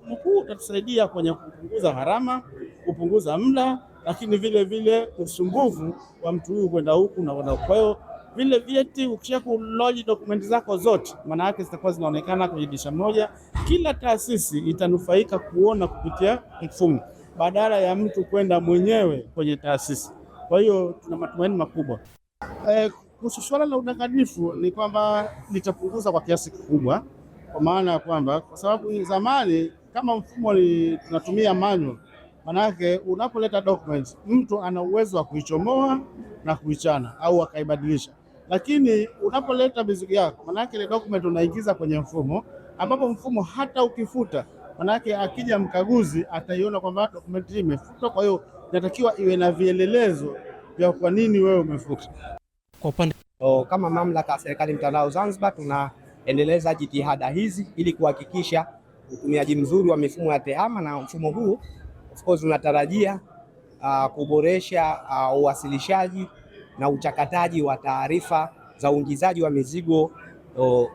mfumo huu utatusaidia kwenye kupunguza gharama, kupunguza muda, lakini vile vile usumbufu wa mtu huyu kwenda huku na kwenda. Kwa hiyo vile vyeti ukisha kuloji dokumenti zako zote, maana yake zitakuwa zinaonekana kwenye dirisha moja. Kila taasisi itanufaika kuona kupitia mfumo badala ya mtu kwenda mwenyewe kwenye taasisi. Kwa hiyo tuna matumaini makubwa. Kuhusu swala la udanganyifu ni kwamba litapunguza kwa kiasi kikubwa, kwa maana ya kwamba kwa sababu zamani kama mfumo tunatumia manual, manake unapoleta document mtu ana uwezo wa kuichomoa na kuichana au akaibadilisha, lakini unapoleta mizigo yako manake ile document unaingiza kwenye mfumo, ambapo mfumo hata ukifuta manake akija mkaguzi ataiona kwamba document hii imefutwa. Kwa hiyo inatakiwa iwe na vielelezo vya kwa nini wewe umefuta. Kwa upande kama mamlaka ya serikali mtandao Zanzibar tunaendeleza jitihada hizi ili kuhakikisha utumiaji mzuri wa mifumo ya TEHAMA, na mfumo huu of course unatarajia kuboresha uwasilishaji na uchakataji wa taarifa za uingizaji wa mizigo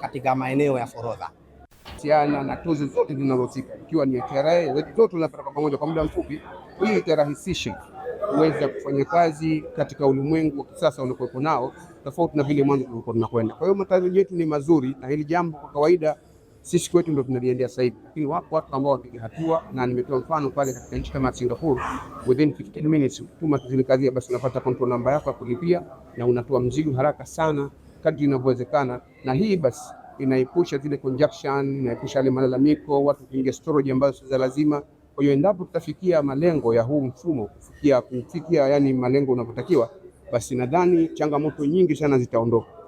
katika maeneo ya forodha. Na tozo zote zinazohusika ikiwa ni TRA zote tunapata pamoja kwa muda mfupi ili itarahisishe uweza kufanya kazi katika ulimwengu wa kisasa unaokuwa nao, tofauti na vile mwanzo tulikuwa tunakwenda. Kwa hiyo matarajio yetu ni mazuri, na hili jambo kwa kawaida sisi kwetu ndio tunaliendea sasa hivi, lakini wapo watu ambao wapiga hatua, na nimetoa mfano pale katika nchi kama Singapore, within 15 minutes tuma zile kazi basi unapata control number yako ya kulipia na unatoa mzigo haraka sana kadri inavyowezekana, na hii basi inaepusha zile congestion, inaepusha ile malalamiko watu kuingia storage ambazo si za lazima. Kwa hiyo endapo tutafikia malengo ya huu mfumo kufikia yani malengo unavyotakiwa, basi nadhani changamoto nyingi sana zitaondoka.